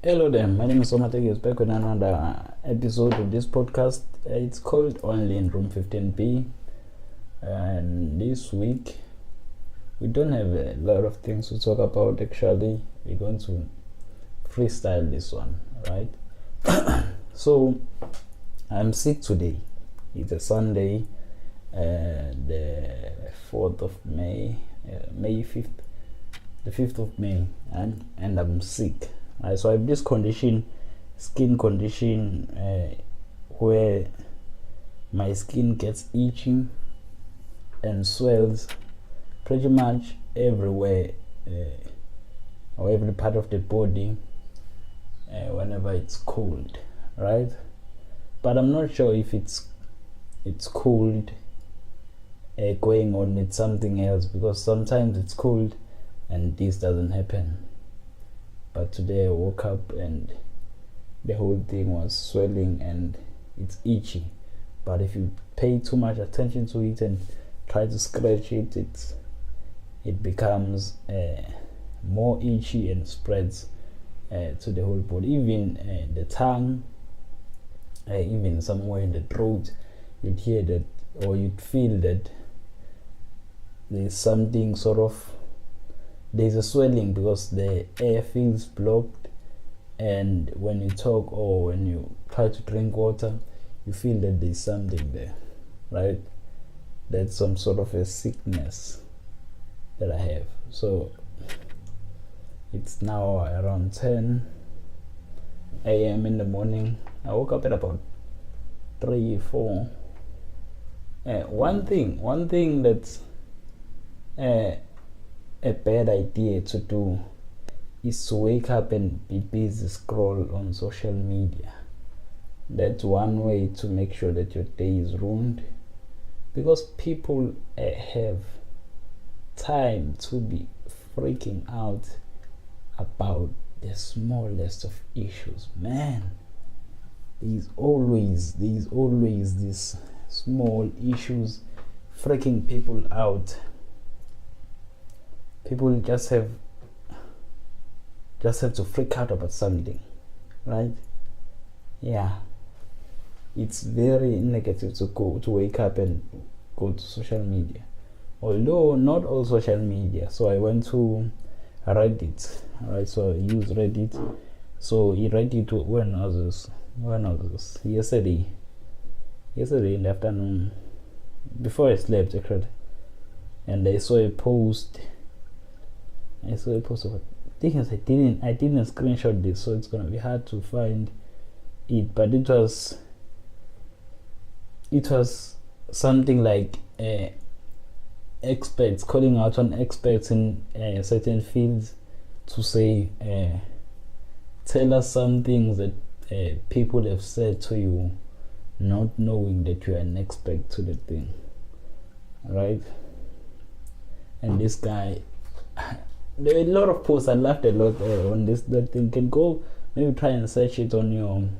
Hello there, my name is Omateki. Is back with another episode of this podcast. It's called Only in Room 15B, and this week we don't have a lot of things to talk about. Actually, we're going to freestyle this one, right? So I'm sick today. It's a Sunday, the 4th of May, May 5th, the 5th of May, and I'm sick. So I have this skin condition, where my skin gets itchy and swells pretty much everywhere, or every part of the body, whenever it's cold, right? But I'm not sure if it's cold going on with something else, because sometimes it's cold and this doesn't happen. But today I woke up and the whole thing was swelling and it's itchy. But if you pay too much attention to it and try to scratch it, it becomes more itchy and spreads to the whole body. Even the tongue, even somewhere in the throat, you'd hear that, or you'd feel that there's something there's a swelling because the air feels blocked, and when you talk or when you try to drink water, you feel that there's something there, right? That's some sort of a sickness that I have. So it's now around 10 a.m. in the morning. I woke up at about 3-4. One thing that's a bad idea to do is to wake up and be busy scroll on social media. That's one way to make sure that your day is ruined, because people have time to be freaking out about the smallest of issues. Man, there's always these small issues freaking people out. People just have to freak out about something, right? Yeah, it's very negative to wake up and go to social media, although not all social media. So I went to Reddit, right? So I use Reddit. So Reddit, when was this? Yesterday in the afternoon, before I slept actually, and I saw a post of thing is I didn't screenshot this, so it's gonna be hard to find it, but it was something like experts calling out on experts in certain fields to say, tell us some things that people have said to you, not knowing that you are an expert to the thing, right? And this guy, there were a lot of posts. I laughed a lot on that thing. Can go maybe try and search it on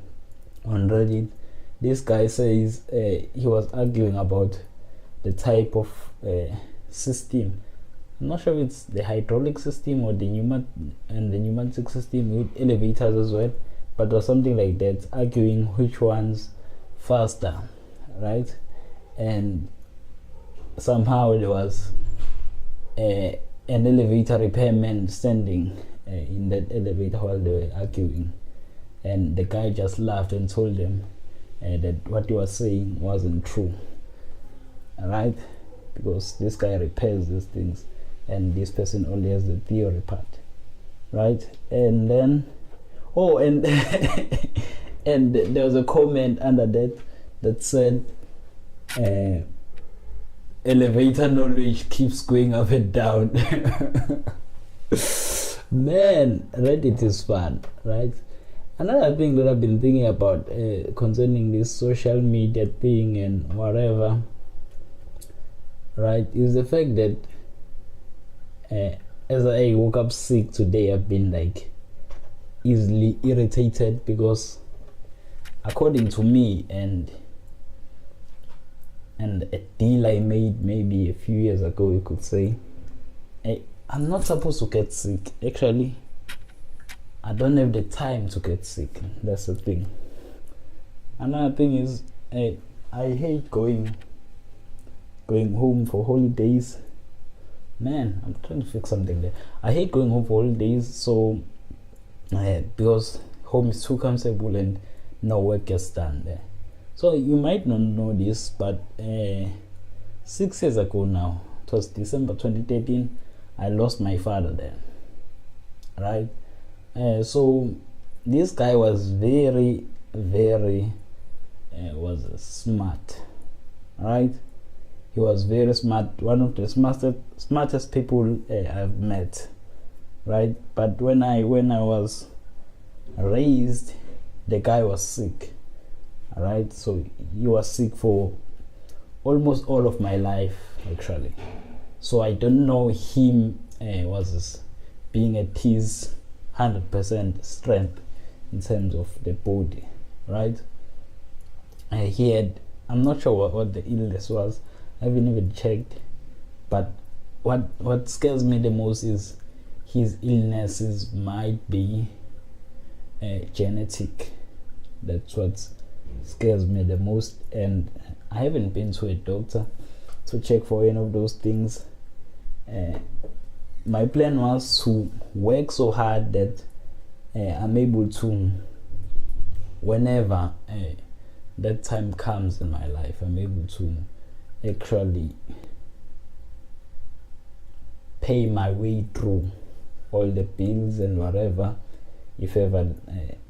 Reddit. This guy says he was arguing about the type of system. I'm not sure if it's the hydraulic system or the pneumatic system with elevators as well, but it was something like that, arguing which one's faster, right? And somehow there was an elevator repairman standing in that elevator while they were arguing, and the guy just laughed and told them that what he was saying wasn't true, right? Because this guy repairs these things and this person only has the theory part, right? And then and and there was a comment under that said, elevator knowledge keeps going up and down. Man, Reddit is fun, right? Another thing that I've been thinking about concerning this social media thing and whatever, right, is the fact that as I woke up sick today, I've been like easily irritated, because according to me and a deal I made maybe a few years ago, you could say, I'm not supposed to get sick. Actually, I don't have the time to get sick. That's the thing. Another thing is, I hate going home for holidays. Man, I'm trying to fix something there. I hate going home for holidays, so because home is too comfortable and no work gets done there. So you might not know this, but 6 years ago now, it was December 2013, I lost my father there. Right? So this guy was very, very was smart. Right? He was very smart, one of the smartest people I've met. Right? But when I was raised, the guy was sick. Right? So he was sick for almost all of my life, actually. So I don't know him was being at his 100% strength in terms of the body. Right? He had, I'm not sure what the illness was. I haven't even checked, but what scares me the most is his illnesses might be genetic. That's what scares me the most, and I haven't been to a doctor to check for any of those things. My plan was to work so hard that I'm able to, whenever that time comes in my life, I'm able to actually pay my way through all the bills and whatever. If ever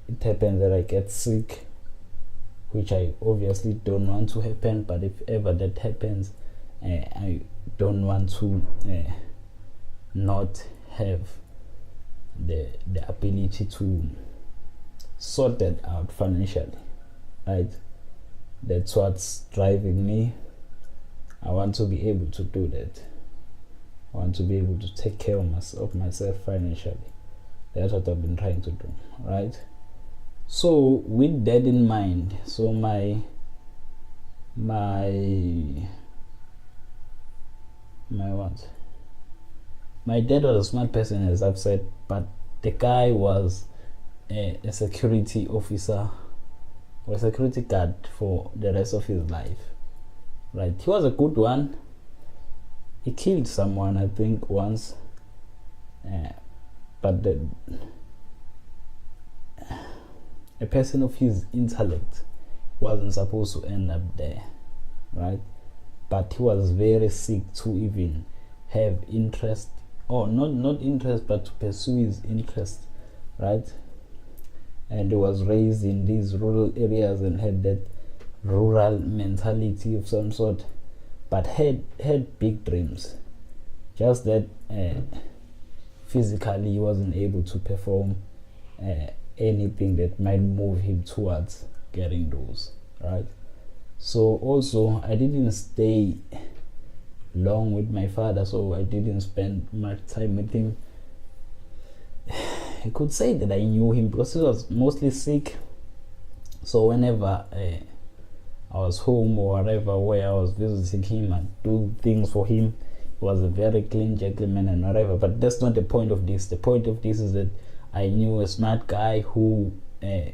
it happens that I get sick, which I obviously don't want to happen, but if ever that happens, I don't want to not have the ability to sort that out financially. Right? That's what's driving me. I want to be able to do that. I want to be able to take care of myself financially. That's what I've been trying to do, right? So with that in mind, so my what? My dad was a smart person, as I've said, but the guy was a security officer or a security guard for the rest of his life. Right, he was a good one. He killed someone, I think, once, but a person of his intellect wasn't supposed to end up there, right? But he was very sick to even have interest, or not interest, but to pursue his interest, right? And he was raised in these rural areas and had that rural mentality of some sort, but had big dreams. Just that physically he wasn't able to perform anything that might move him towards getting those, right? So also I didn't stay long with my father, so I didn't spend much time with him. I could say that I knew him because he was mostly sick, so whenever I was home or whatever, where I was visiting him and do things for him, he was a very clean gentleman and whatever. But that's not the point of this. The point of this is that I knew a smart guy who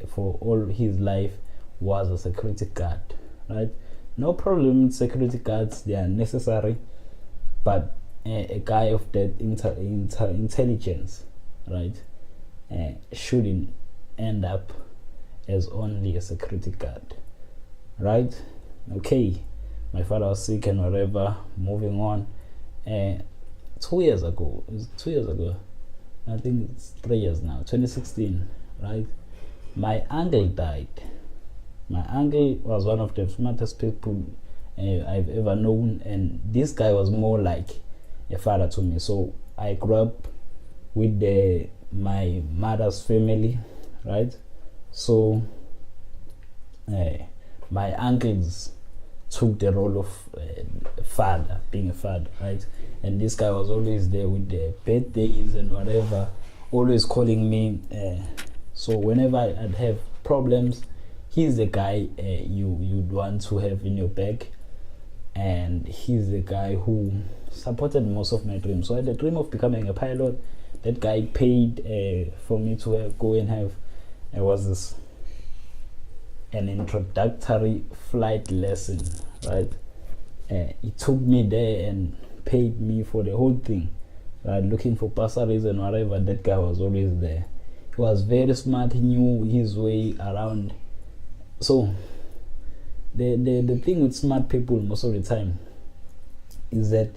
for all his life was a security guard, right? No problem with security guards, they are necessary, but a guy of that intelligence, right, shouldn't end up as only a security guard. Right? Okay, my father was sick and whatever. Moving on. 2 years ago, I think it's 3 years now, 2016, right? My uncle died. My uncle was one of the smartest people I've ever known, and this guy was more like a father to me. So I grew up with my mother's family, right? So my uncles took the role of father, being a father, right? And this guy was always there with the birthdays and whatever, always calling me. So whenever I'd have problems, he's the guy you'd want to have in your back, and he's the guy who supported most of my dreams. So I had a dream of becoming a pilot, that guy paid for me to go and have an introductory flight lesson, right? He took me there and paid me for the whole thing, right? Looking for bursaries and whatever. That guy was always there. He was very smart. He knew his way around. So the thing with smart people most of the time is that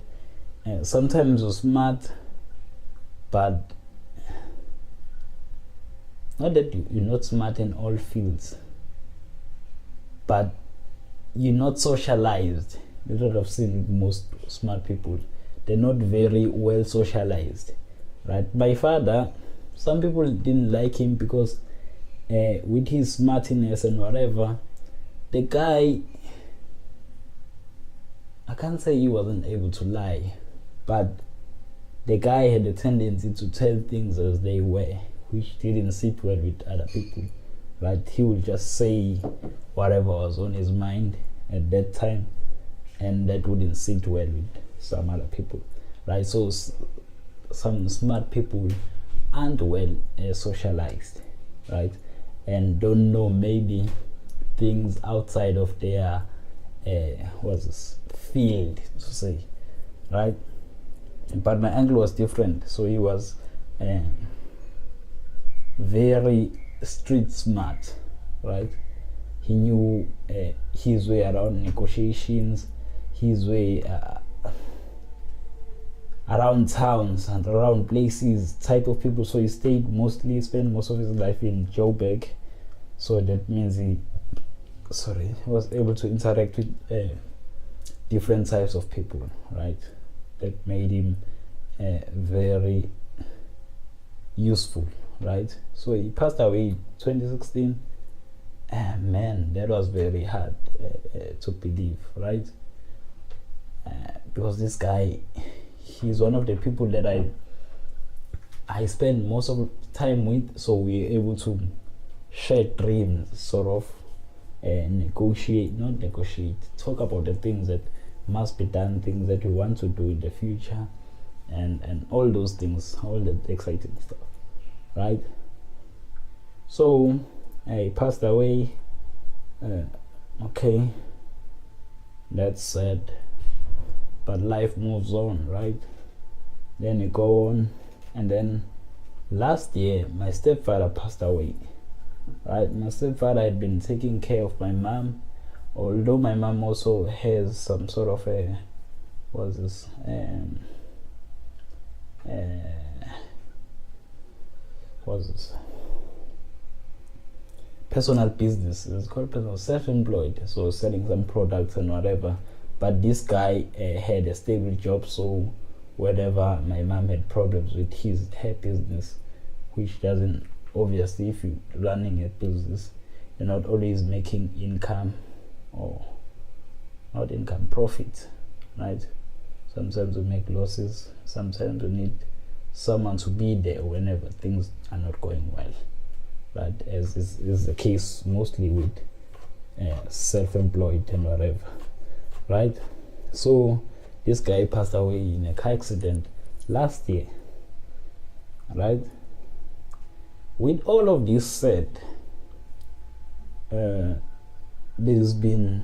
sometimes you're smart, but not that you're not smart in all fields, but you're not socialized. That's what I've seen with most smart people. They're not very well socialized, right? My father, some people didn't like him because with his smartness and whatever, the guy, I can't say he wasn't able to lie, but the guy had a tendency to tell things as they were, which didn't sit well with other people, right? He would just say whatever was on his mind at that time, and that wouldn't sit well with some other people, right? So some smart people aren't well socialized, right? And don't know maybe things outside of their field, to say, right? But my uncle was different. So he was very street smart, right? He knew his way around negotiations, his way around towns and around places, type of people. So he spent most of his life in Joburg. So that means he was able to interact with different types of people, right? That made him very useful, right? So he passed away 2016. Man, that was very hard to believe, right? Because this guy, he's one of the people that I spend most of the time with, so we're able to share dreams, sort of, talk about the things that must be done, things that we want to do in the future, and all those things, all the exciting stuff, right? So he passed away. Okay, that's sad, but life moves on, right? Then you go on, and then last year my stepfather passed away, right? My stepfather had been taking care of my mom, although my mom also has some sort of personal business. It's called personal, self-employed, so selling some products and whatever. But this guy had a stable job, so whenever my mom had problems with her business, which doesn't, obviously, if you're running a business, you're not always making income, or not income, profit, right? Sometimes we make losses. Sometimes we need someone to be there whenever things are not going well, right? As is the case mostly with self-employed and whatever, right? So this guy passed away in a car accident last year, right? With all of this said, there's been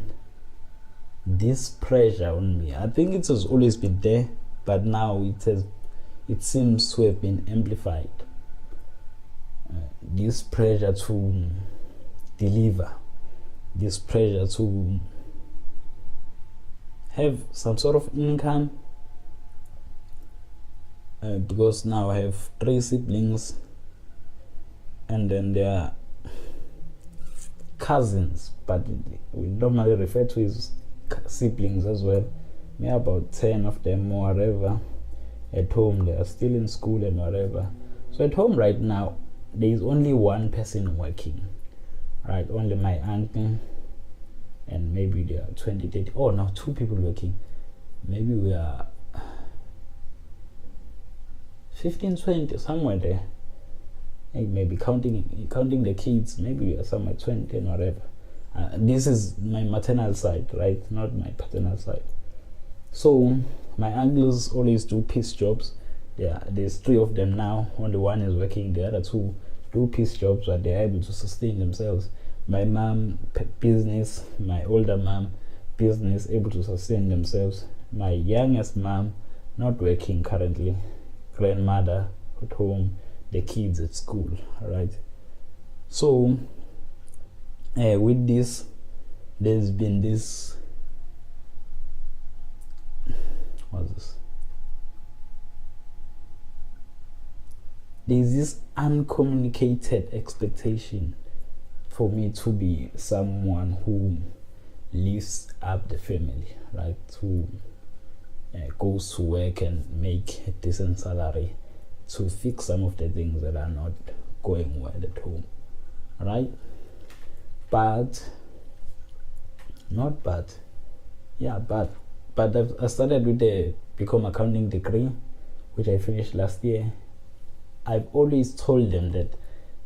this pressure on me. I think it has always been there, but now it seems to have been amplified. This pressure to deliver, this pressure to have some sort of income, because now I have 3 siblings, and then there are cousins, but we normally refer to his siblings as well. Maybe about 10 of them or whatever. At home, they are still in school and whatever. So at home right now, there is only one person working, right? Only my uncle, and maybe there are 20, 30, oh no, 2 people working. Maybe we are 15, 20, somewhere there. Maybe counting the kids, maybe we are somewhere 20 and whatever. This is my maternal side, right? Not my paternal side. So my uncles always do piece jobs. Yeah, there's 3 of them now. Only one is working. The other 2 do piece jobs, but they're able to sustain themselves. My mom, business. My older mom, business, able to sustain themselves. My youngest mom, not working currently. Grandmother at home, the kids at school. All right. So with this, there's been this. What's this? There's this uncommunicated expectation for me to be someone who lifts up the family, right? Who goes to work and make a decent salary to fix some of the things that are not going well at home, right? But I started with the Become Accounting degree, which I finished last year. I've always told them that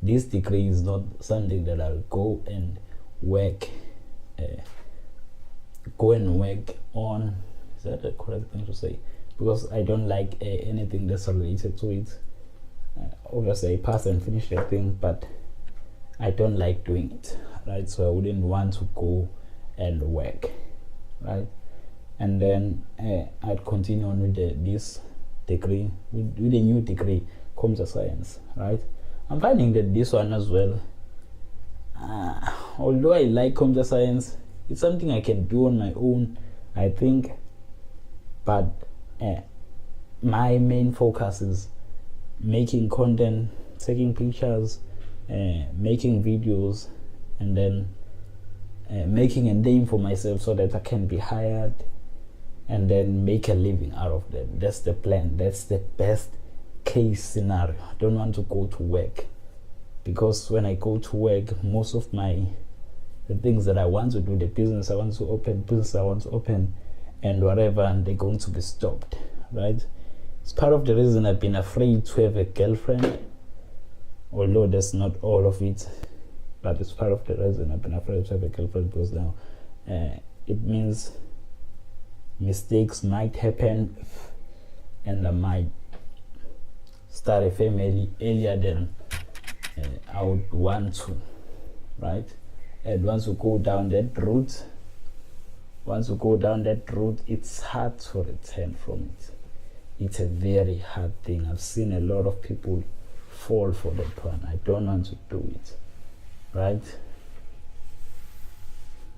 this degree is not something that I'll go and work on. Is that the correct thing to say? Because I don't like anything that's related to it. Obviously I passed and finished the thing, but I don't like doing it, right? So I wouldn't want to go and work, right? And then I'd continue on with this degree, with a new degree, computer science, right? I'm finding that this one as well, although I like computer science, it's something I can do on my own, I think, but my main focus is making content, taking pictures, making videos, and then making a name for myself so that I can be hired and then make a living out of that. That's the plan. That's the best case scenario. I don't want to go to work, because when I go to work, most of the things that I want to do, the business I want to open, and whatever, and they're going to be stopped, right? It's part of the reason I've been afraid to have a girlfriend, although that's not all of it, but it's part of the reason I've been afraid to have a girlfriend, because now it means mistakes might happen and I might start a family earlier than I would want to, right? And once you go down that route, it's hard to return from it. It's a very hard thing. I've seen a lot of people fall for that one. I don't want to do it, right?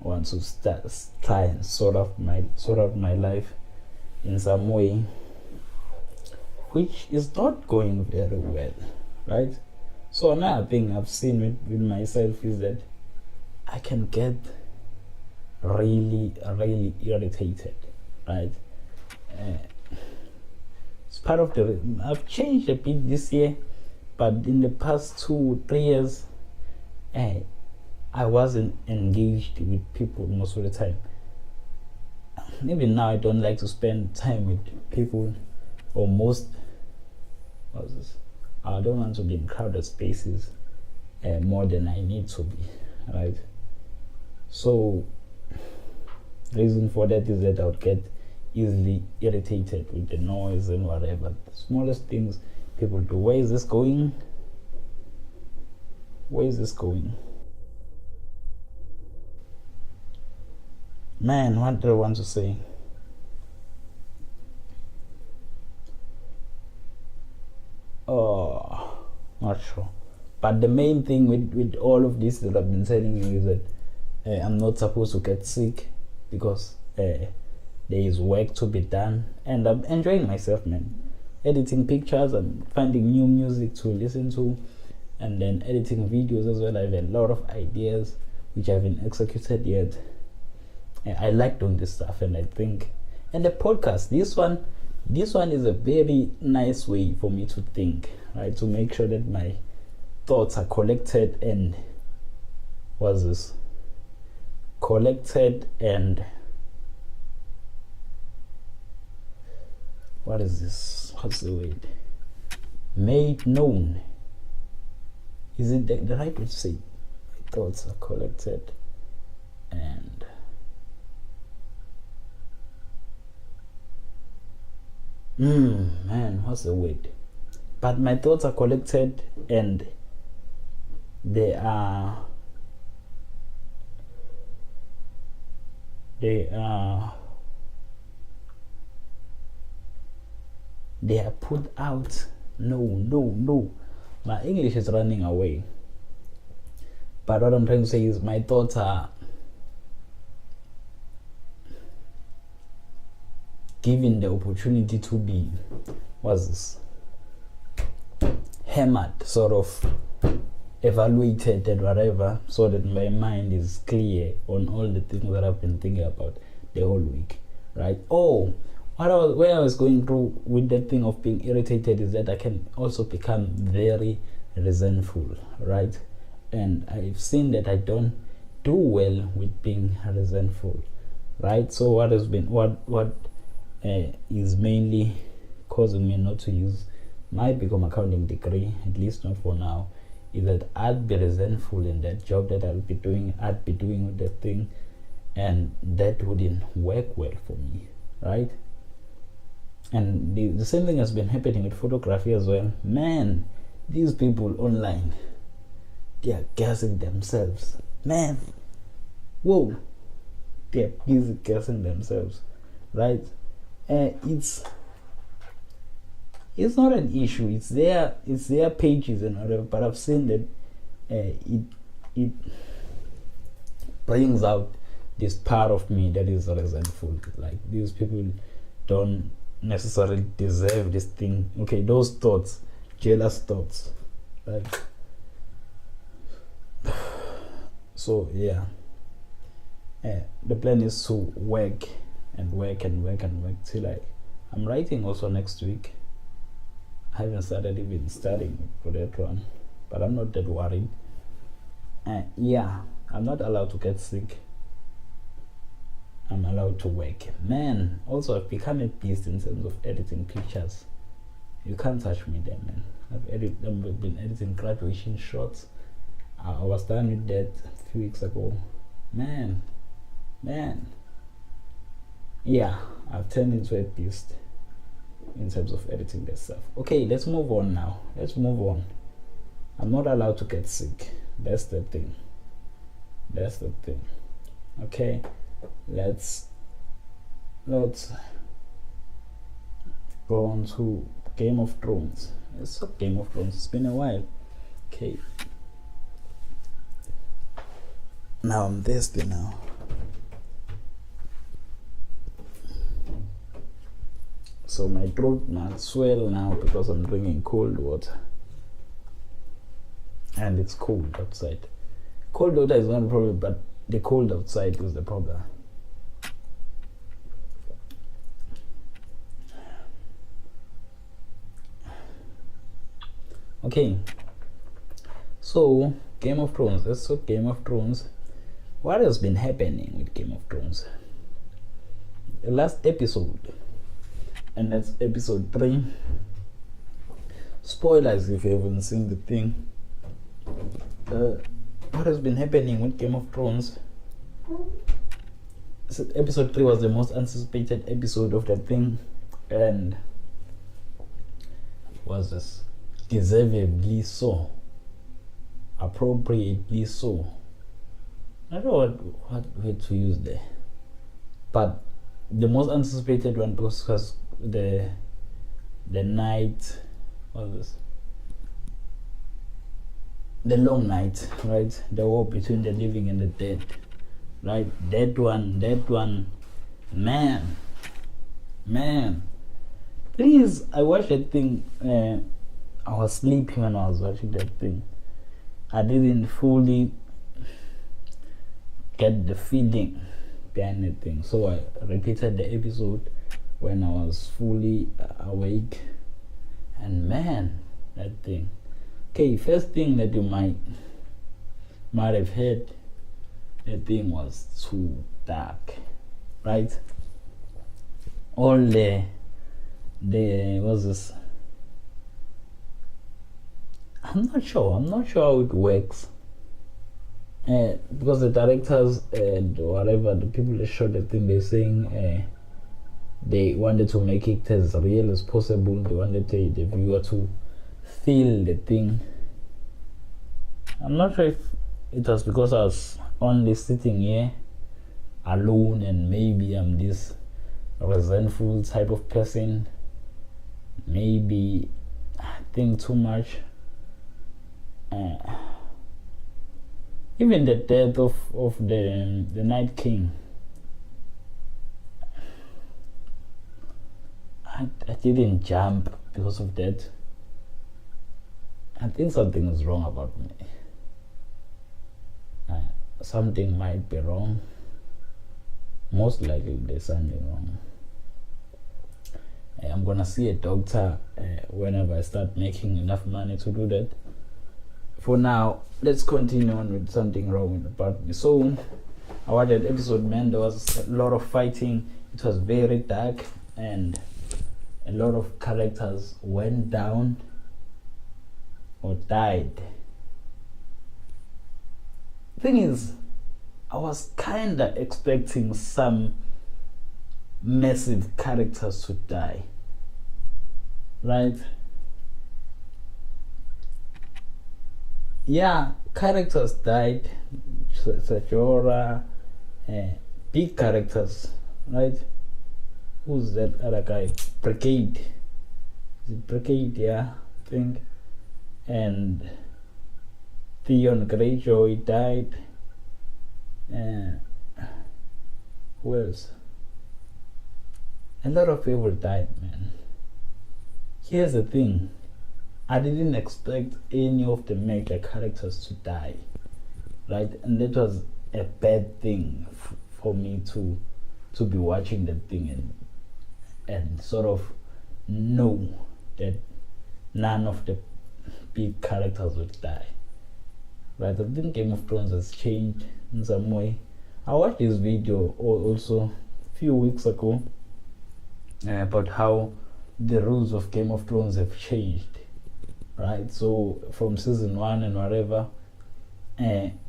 I want to try and sort out my life in some way, which is not going very well, right? So another thing I've seen with myself is that I can get really, really irritated, right? It's part of I've changed a bit this year, but in the past 2-3 years, I wasn't engaged with people most of the time. Even now, I don't like to spend time with people, or I don't want to be in crowded spaces more than I need to be, right? So, the reason for that is that I would get easily irritated with the noise and whatever. The smallest things people do. Where is this going? Man, what do I want to say? Oh, not sure. But the main thing with all of this that I've been telling you is that I'm not supposed to get sick, because there is work to be done, and I'm enjoying myself, man. Editing pictures, I'm finding new music to listen to, and then editing videos as well. I have a lot of ideas which I haven't executed yet. I like doing this stuff, and I think, and the podcast, this one is a very nice way for me to think, right? To make sure that my thoughts are collected and what's the word? Made known. Is it the right way to say? My thoughts are collected and Man, what's the word? But my thoughts are collected, and they are put out. No, my English is running away. But what I'm trying to say is my thoughts are given the opportunity to be hammered, sort of evaluated and whatever, so that my mind is clear on all the things that I've been thinking about the whole week, right? Where I was going through with that thing of being irritated is that I can also become very resentful, right? And I've seen that I don't do well with being resentful, right? So what is mainly causing me not to use my Become Accounting degree, at least not for now, is that I'd be resentful in that job that I'd be doing with that thing, and that wouldn't work well for me, right? And the same thing has been happening with photography as well. Man, these people online, they are gassing themselves. Man, whoa, they are busy gassing themselves, right? It's not an issue. It's their pages and whatever. But I've seen that it brings out this part of me that is resentful. Like, these people don't necessarily deserve this thing. Okay, those thoughts, jealous thoughts, right? So yeah, the plan is to work till I'm writing also next week. I haven't started even studying for that one, but I'm not that worried. Yeah, I'm not allowed to get sick. I'm allowed to work. Man, also I've become a beast in terms of editing pictures. You can't touch me there, man. I've been editing graduation shots. I was done with that a few weeks ago. Man. Yeah, I've turned into a beast in terms of editing this stuff. Okay, let's move on now. I'm not allowed to get sick. That's the thing. Okay, let's go on to Game of Thrones. It's a Game of Thrones. It's been a while. Okay. Now I'm thirsty now. So my throat might swell now because I'm drinking cold water. And it's cold outside. Cold water is not a problem, but the cold outside is the problem. Okay. So, Game of Thrones. Let's talk Game of Thrones. What has been happening with Game of Thrones? The last episode, and that's episode 3. Spoilers if you haven't seen the thing. What has been happening with Game of Thrones? So episode 3 was the most anticipated episode of that thing, and was this deservedly so, appropriately so. I don't know what word to use there, but the most anticipated one because the night, what was this? The long night, right? The war between the living and the dead, right? That one, man. Please, I watched that thing. I was sleeping when I was watching that thing. I didn't fully get the feeling behind the thing, so I repeated the episode when I was fully awake. And man, that thing. Okay, first thing that you might have heard, the thing was too dark, right? All the what's this? I'm not sure how it works. Because the directors and whatever, the people that shot the thing, they're saying they wanted to make it as real as possible. They wanted the viewer to feel the thing. I'm not sure if it was because I was only sitting here alone and maybe I'm this resentful type of person. Maybe I think too much. Even the death of the Night King, I didn't jump because of that. I think something is wrong about me. Something might be wrong. Most likely there's something wrong. I'm gonna see a doctor whenever I start making enough money to do that. For now, let's continue on with something wrong about me. So I watched that episode, man. There was a lot of fighting. It was very dark and a lot of characters went down or died. Thing is, I was kinda expecting some massive characters to die, right? Yeah, characters died. Sajora, big characters, right? Who's that other guy? Brigade. Is it Brigade? Yeah, I think. And Theon Greyjoy died. Who else? A lot of people died, man. Here's the thing. I didn't expect any of the major characters to die, right? And that was a bad thing for me to be watching that thing and sort of know that none of the big characters would die, right? I think Game of Thrones has changed in some way. I watched this video also a few weeks ago about how the rules of Game of Thrones have changed, right? So from season 1 and whatever,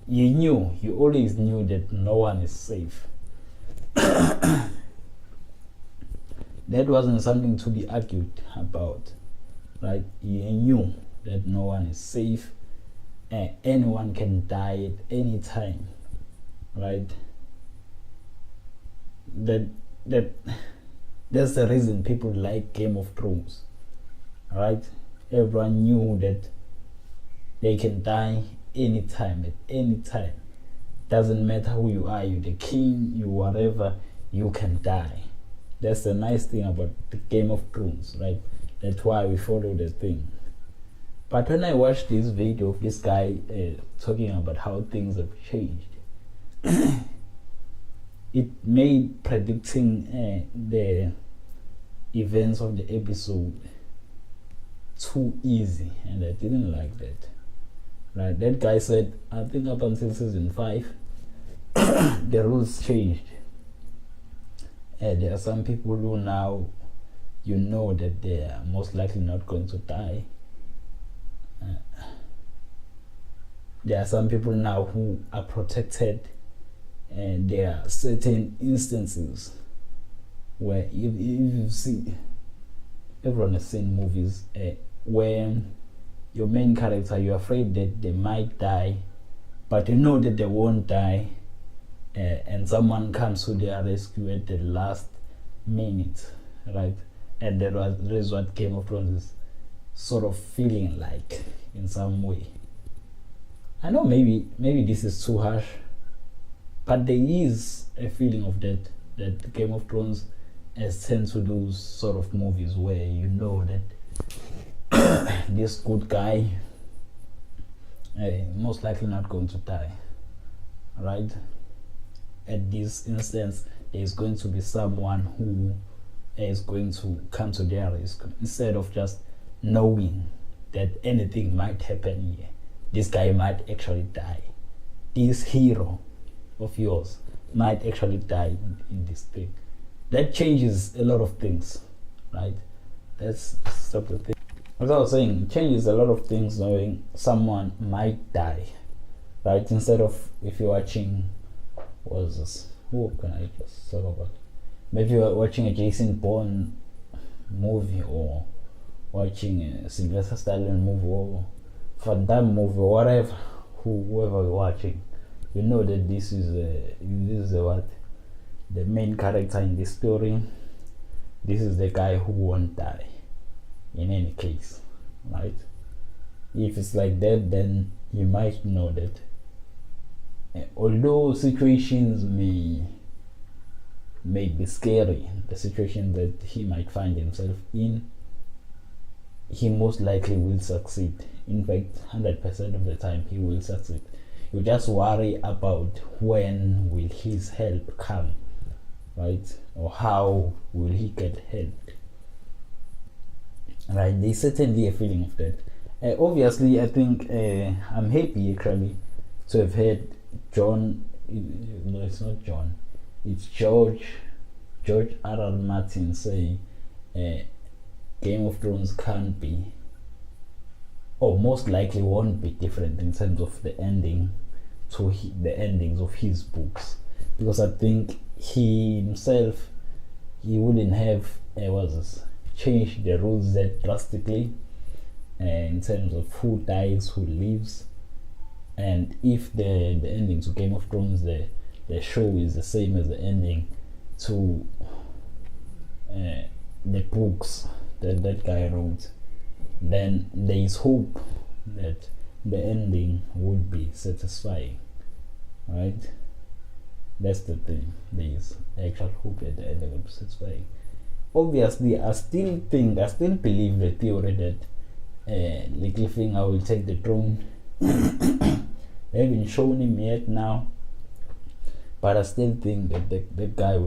you always knew that no one is safe. That wasn't something to be argued about, right? You knew that no one is safe. Anyone can die at any time, right? That's the reason people like Game of Thrones, right? Everyone knew that they can die anytime, at any time. Doesn't matter who you are, you the king, you whatever, you can die. That's the nice thing about the Game of Thrones, right? That's why we follow the thing. But when I watched this video of this guy talking about how things have changed, it made predicting the events of the episode too easy, and I didn't like that. Right? That guy said, I think up until season 5, the rules changed. There are some people who now, you know that they are most likely not going to die. There are some people now who are protected, and there are certain instances where if you see, everyone has seen movies where your main character, you're afraid that they might die, but you know that they won't die, and someone comes to their rescue at the last minute, right? And that is what Game of Thrones is sort of feeling like in some way. I know maybe this is too harsh, but there is a feeling of that Game of Thrones has tend to do sort of movies where you know that this good guy most likely not going to die, right? At this instance, there is going to be someone who is going to come to their rescue, instead of just knowing that anything might happen here. This guy might actually die. This hero of yours might actually die in this thing. That changes a lot of things, right? That's sort of thing. As I was saying, it changes a lot of things knowing someone might die, right? Instead of, if you're watching, who can I just talk about? maybe you're watching a Jason Bourne movie, or watching a Sylvester Stallone movie, or Van Damme movie, or whatever, whoever you're watching, you know that this is what the main character in this story. This is the guy who won't die in any case, right? If it's like that, then you might know that although situations may be scary, the situation that he might find himself in, he most likely will succeed. In fact, 100% of the time he will succeed. You just worry about when will his help come, right? Or how will he get help, right? There's certainly a feeling of that. Obviously, I think I'm happy actually to have heard John. No, it's not John. It's George R.R. Martin say Game of Thrones can't be, or most likely won't be, different in terms of the ending to the endings of his books, because I think he himself, he wouldn't have changed the rules that drastically in terms of who dies, who lives, and if the ending to Game of Thrones, the show is the same as the ending to the books that guy wrote, then there is hope that the ending would be satisfying, right? That's the thing. There is actual hope that the ending will be satisfying. Obviously, I still believe the theory that Littlefinger will take the throne. They haven't shown him yet now, but I still think that that guy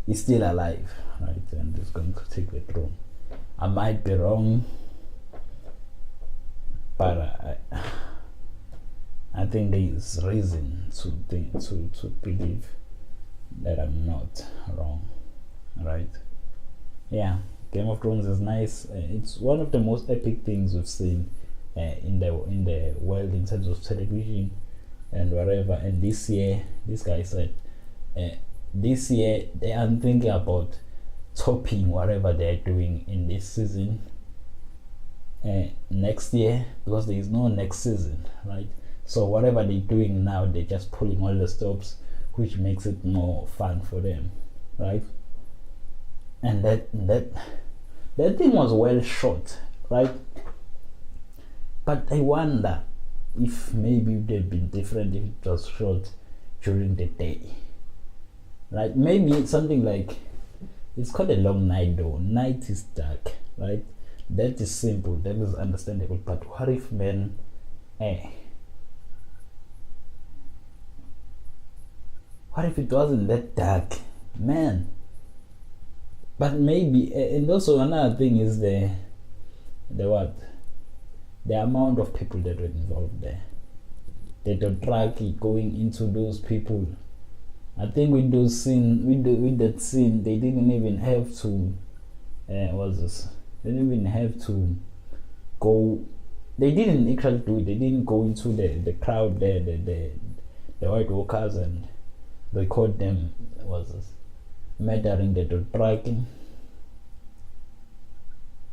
is still alive, right, and is going to take the throne. I might be wrong, but I think there is reason to believe that I'm not wrong, right? Yeah, Game of Thrones is nice. It's one of the most epic things we've seen in the world in terms of television and whatever. And this year, this guy said, this year they are thinking about topping whatever they're doing in this season next year, because there is no next season, right? So whatever they're doing now, they're just pulling all the stops, which makes it more fun for them, right? And that thing was well shot, right? But I wonder if maybe it would have been different if it was shot during the day, right? Maybe something like, it's called a long night though. Night is dark, right? That is simple, that is understandable. But what if, man, what if it wasn't that dark, man? But maybe, and also another thing is the amount of people that were involved there. The dothraki going into those people. I think with that scene, they didn't even have to. They didn't even have to go. They didn't actually do it. They didn't go into the crowd there, the White Walkers, and they called them murdering the Dothraki,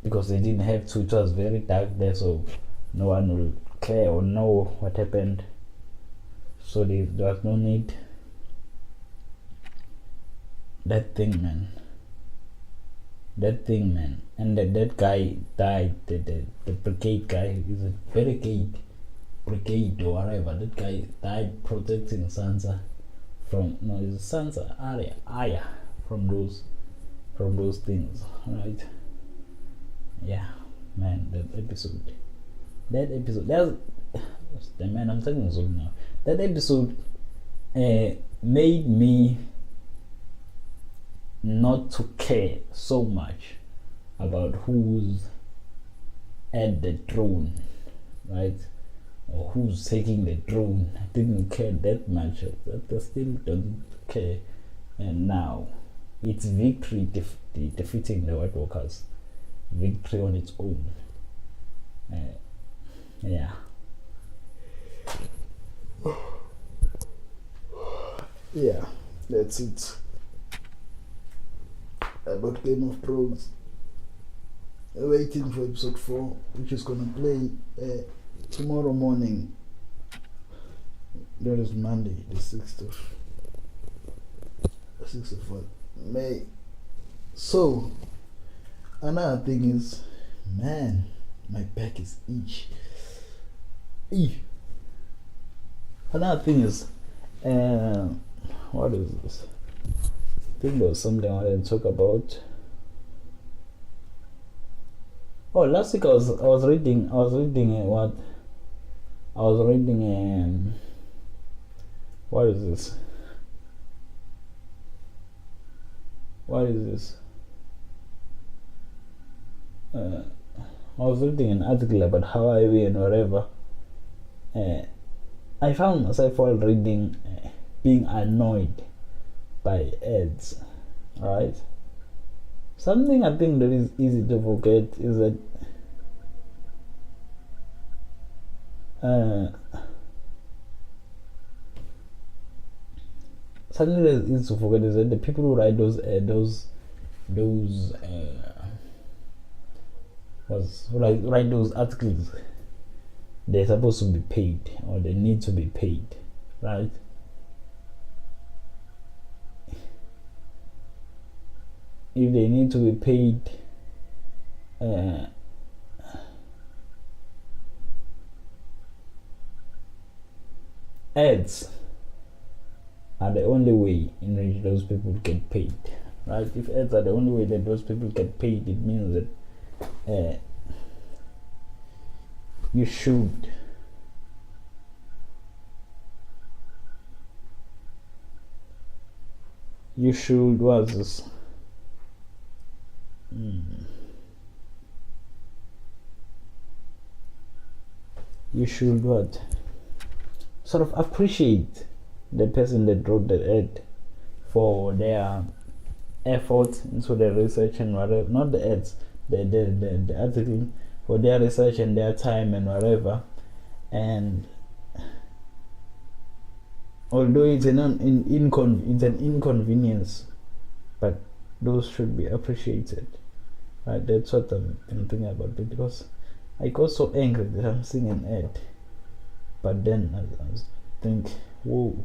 because they didn't have to. It was very dark there, so no one will care or know what happened. So there was no need. That thing, man. And that guy died. The brigade guy, is it brigade or whatever? That guy died protecting Sansa from Arya from those things, right? Yeah, man, that episode, that's the man, I'm talking Zulu now. That episode made me not to care so much about who's at the throne, right? Or who's taking the throne. I didn't care that much. I still don't care. And now it's victory defeating the White Walkers. Victory on its own. Yeah. Yeah, that's it. about Game of Thrones. Waiting for episode 4, which is gonna play tomorrow morning. That is Monday, the 6th of May. So another thing is, man, my back is itch. Another thing is, what is this? I think there was something I wanted to talk about. Oh, last week I was reading what is this? What is this? I was reading an article about Hawaii and whatever. I found myself while reading being annoyed by ads. Alright? Something I think that is easy to forget is that something that is easy to forget is that the people who write those write those articles, they're supposed to be paid, or they need to be paid, right? If they need to be paid, ads are the only way in which those people get paid, right? If ads are the only way that those people get paid, it means that you should what's this? You should what? Sort of appreciate the person that wrote the ad for their effort into the research and whatever. Not the ads, the article, for their research and their time and whatever. And although it's an inconvenience, but those should be appreciated. Right? That's what I'm thinking about it, because I got so angry that I'm seeing an ad, but then I think, whoa,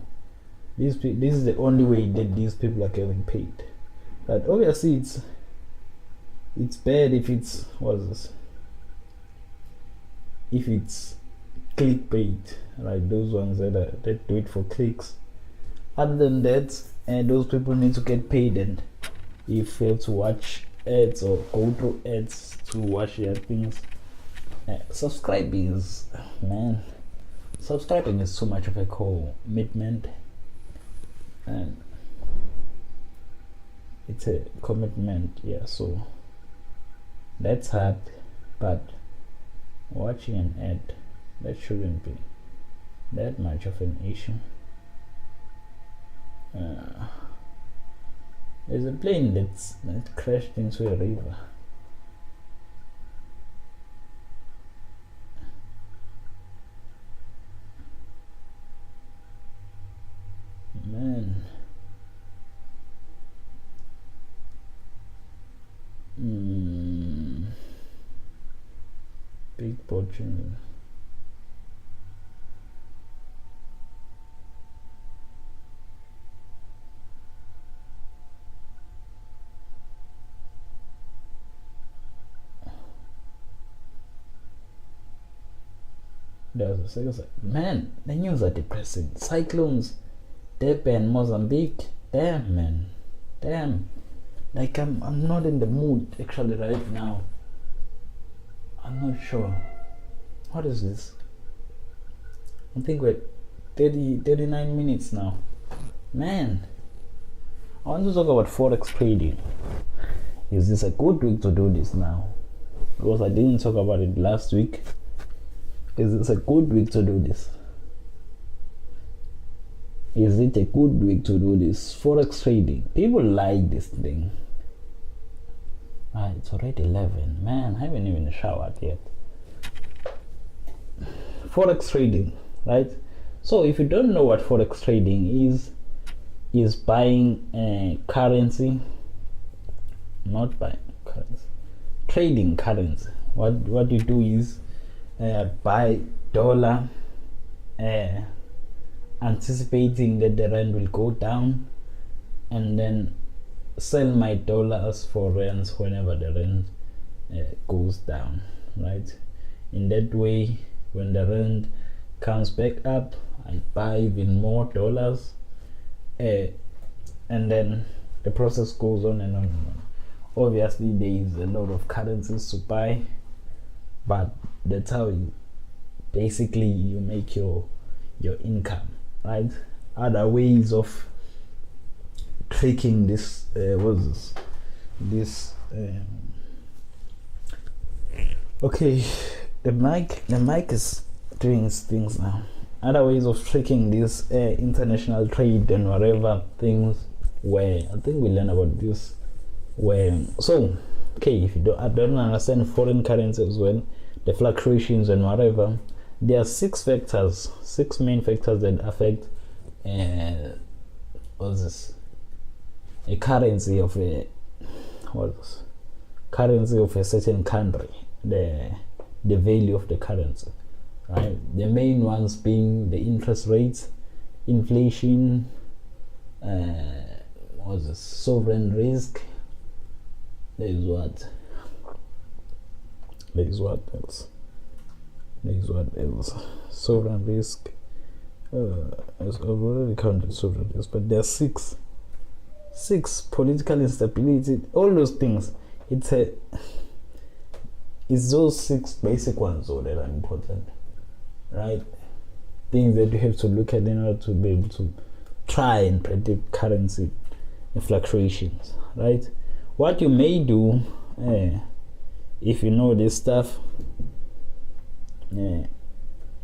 this is the only way that these people are getting paid. But obviously it's bad if it's if it's clickbait, right? Those ones that do it for clicks. Other than that, those people need to get paid, and if you have to watch ads or go through ads to watch their things, subscribing is too much of a commitment, and it's a commitment, so that's hard. But watching an ad, that shouldn't be that much of an issue. There's a plane that crashed into a river. Man. Big fortune. There was a second, man, the news are depressing. Cyclones, Durban, Mozambique. Damn, man. Damn. Like I'm not in the mood actually right now. I'm not sure. What is this? I think we're 39 minutes now. Man, I want to talk about Forex trading. Is this a good week to do this now? Because I didn't talk about it last week. Is this a good week to do this? Is it a good week to do this? Forex trading. People like this thing. It's already 11. Man, I haven't even showered yet. Forex trading, right? So if you don't know what Forex trading is buying currency not buying currency, trading currency. What you do is buy dollar, anticipating that the rand will go down, and then sell my dollars for rands whenever the rand goes down, right? In that way, when the rand comes back up, I buy even more dollars, and then the process goes on and on and on. Obviously, there is a lot of currencies to buy, but that's how you basically you make your income, right? Other ways of tricking this okay, the mic is doing things now. Other ways of tricking this international trade and whatever things, where I think we learn about this, where okay, if you don't understand foreign currency as well, the fluctuations and whatever, there are six main factors that affect a currency of a certain country, the value of the currency, right? The main ones being the interest rates, inflation, sovereign risk. There is what else? Sovereign risk. I've already counted sovereign risk, but there are six political instability, all those things. It's those six basic ones that are important, right? Things that you have to look at in order to be able to try and predict currency fluctuations, right? What you may do, if you know this stuff,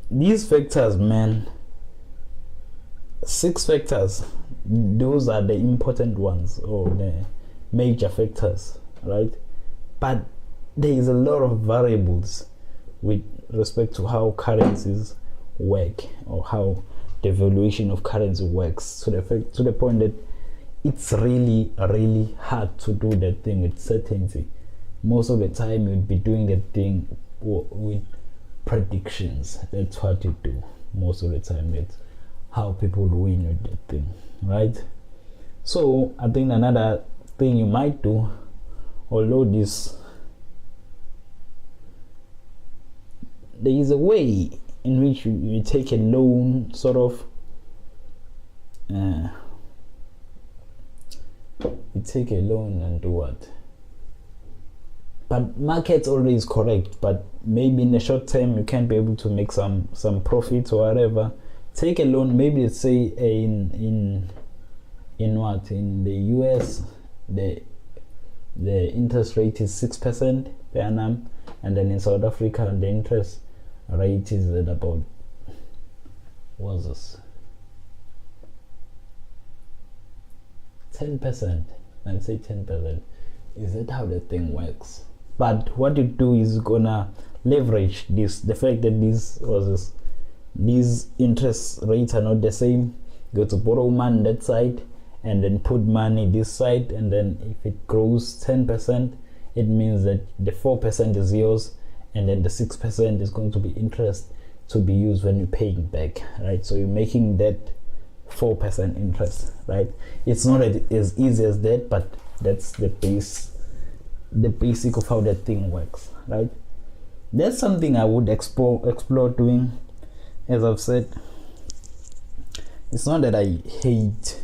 these factors, man, 6 factors, those are the important ones, or the major factors, right? But there is a lot of variables with respect to how currencies work, or how the valuation of currency works, to the point that it's really hard to do that thing with certainty. Most of the time you'd be doing that thing with predictions. That's what you do most of the time. That's how people win with that thing, right? So I think another thing you might do, although there is a way in which you take a loan, sort of you take a loan and do what? But market's always correct, but maybe in the short term you can't be able to make some profits or whatever. Take a loan, maybe let's say in the US the interest rate is 6% per annum, and then in South Africa the interest rate is at about 10%. Let's say 10%. Is that how the thing works? But what you do is gonna leverage the fact that these interest rates are not the same. Go to borrow money that side and then put money this side, and then if it grows 10%, it means that the 4% is yours, and then the 6% is going to be interest to be used when you're paying back, right? So you're making that 4% interest, right? It's not as easy as that, but that's the basic of how that thing works, right? That's something I would explore doing. As I've said, it's not that I hate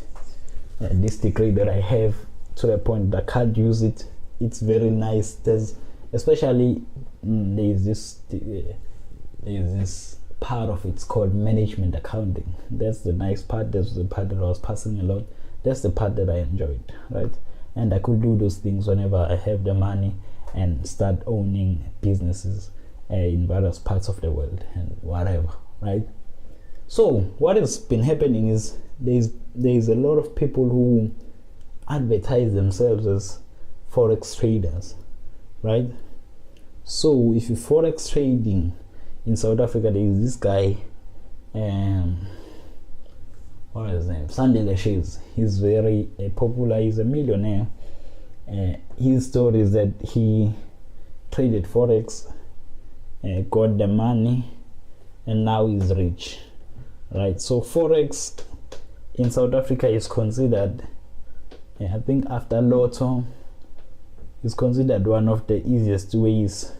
this degree that I have to the point that I can't use it. It's very nice. There's this part of it's called management accounting. That's the nice part. That's the part that I was passing a lot. That's the part that I enjoyed, right? And I could do those things whenever I have the money and start owning businesses in various parts of the world and whatever, right? So what has been happening is there's a lot of people who advertise themselves as Forex traders, right? So if you Forex trading in South Africa, there is this guy, what is his name? Sunday Lashes. He's very popular. He's a millionaire. his story is that he traded forex, got the money, and now he's rich, right? So forex in South Africa is considered, I think after lotto, is considered one of the easiest ways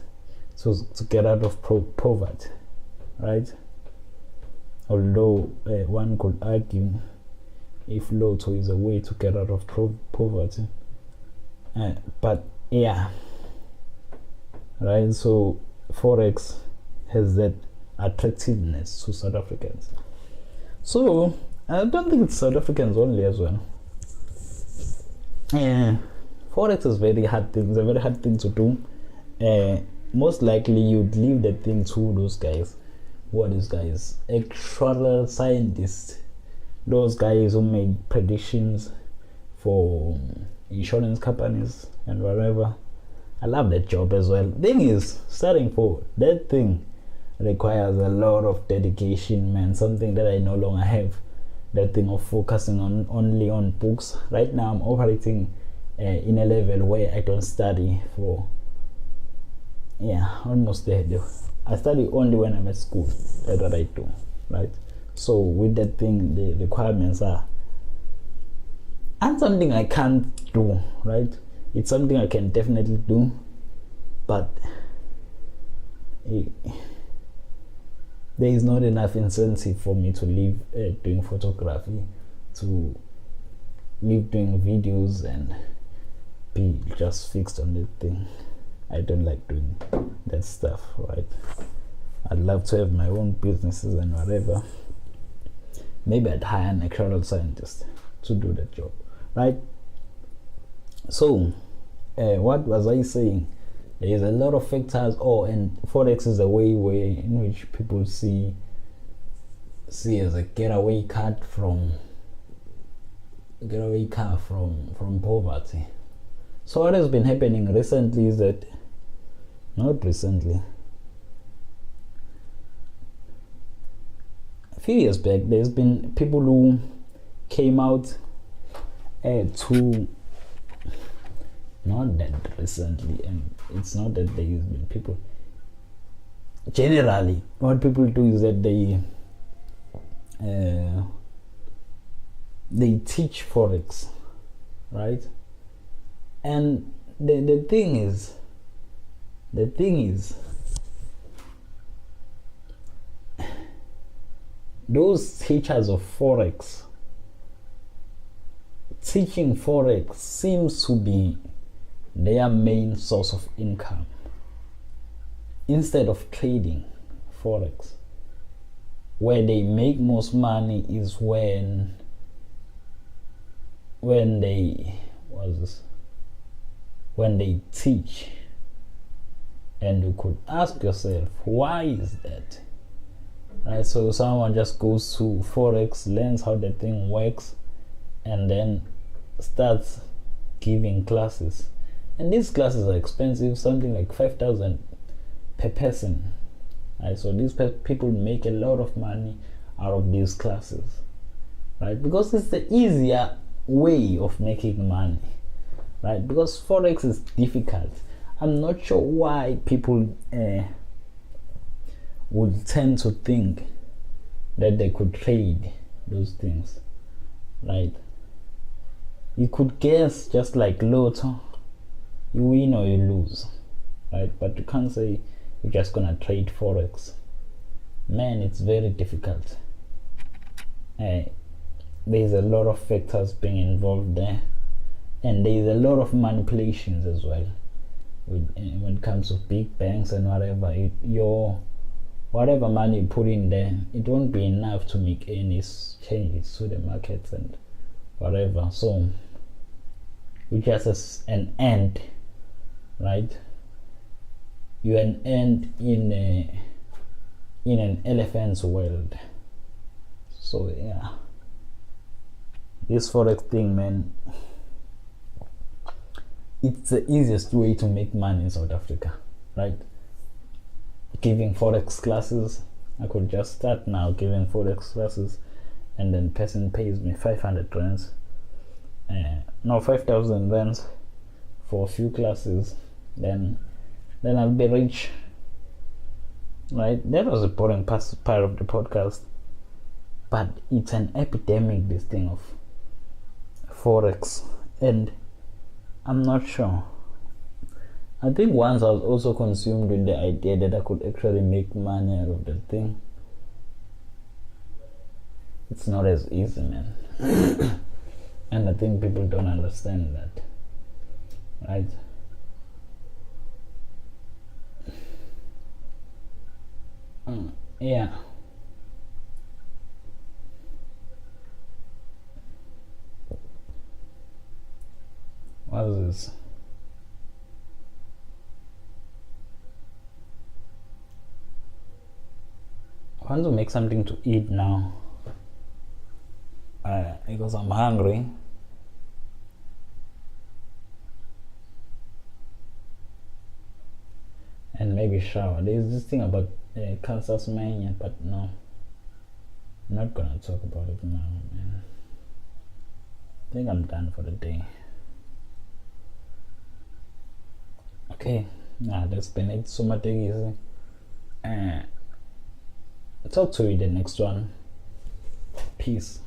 to get out of poverty, right? Although one could argue if lotto is a way to get out of poverty, but yeah, right? So forex has that attractiveness to South Africans. So I don't think it's South Africans only as well. Forex is very hard thing. It's a very hard thing to do. Most likely you'd leave the thing to those guys. What is guys? Actual scientists. Those guys who make predictions for insurance companies and whatever. I love that job as well. Thing is, starting for that thing requires a lot of dedication, man. Something that I no longer have. That thing of focusing on only on books. Right now I'm operating in a level where I don't study for almost there. I study only when I'm at school. That's what I do, right? So with that thing, the requirements are, and something I can't do, right? It's something I can definitely do, but there is not enough incentive for me to leave doing photography, to leave doing videos and be just fixed on that thing. I don't like doing that stuff, right? I'd love to have my own businesses and whatever. Maybe I'd hire an actual scientist to do that job, right? So what was I saying? There is a lot of factors. And forex is a way in which people see as a getaway car from poverty. So what has been happening recently is that, not recently, a few years back, there's been people who came out to, not that recently, and it's not that there's been people, generally what people do is that they teach forex, right? And the thing is those teachers of forex teaching forex seems to be their main source of income instead of trading forex. Where they make most money is when they teach. And you could ask yourself, why is that? Right? So someone just goes to forex, learns how the thing works, and then starts giving classes. And these classes are expensive, something like 5,000 per person. Right? So these people make a lot of money out of these classes, right? Because it's the easier way of making money, right? Because forex is difficult. I'm not sure why people would tend to think that they could trade those things, right? You could guess, just like lotto, you win or you lose, right? But you can't say you're just gonna trade forex. Man, it's very difficult. There's a lot of factors being involved there, and there's a lot of manipulations as well. When it comes to big banks and whatever, whatever money you put in there, it won't be enough to make any changes to the markets and whatever. So you just as an ant, right? You're an ant in an elephant's world. So yeah, this forex thing, man, it's the easiest way to make money in South Africa, right? Giving forex classes, I could just start now giving forex classes, and then person pays me 500 rands, no 5,000 rands for a few classes, then I'll be rich. Right? That was a boring part of the podcast, but it's an epidemic, this thing of Forex, and I'm not sure. I think once I was also consumed with the idea that I could actually make money out of the thing. It's not as easy, man. And I think people don't understand that, right? Yeah. What is this? I want to make something to eat now. Because I'm hungry. And maybe shower. There's this thing about Kansas Mania, but no. I'm not gonna talk about it now, man. I think I'm done for the day. Okay. That's been it. So much easy. Talk to you in the next one. Peace.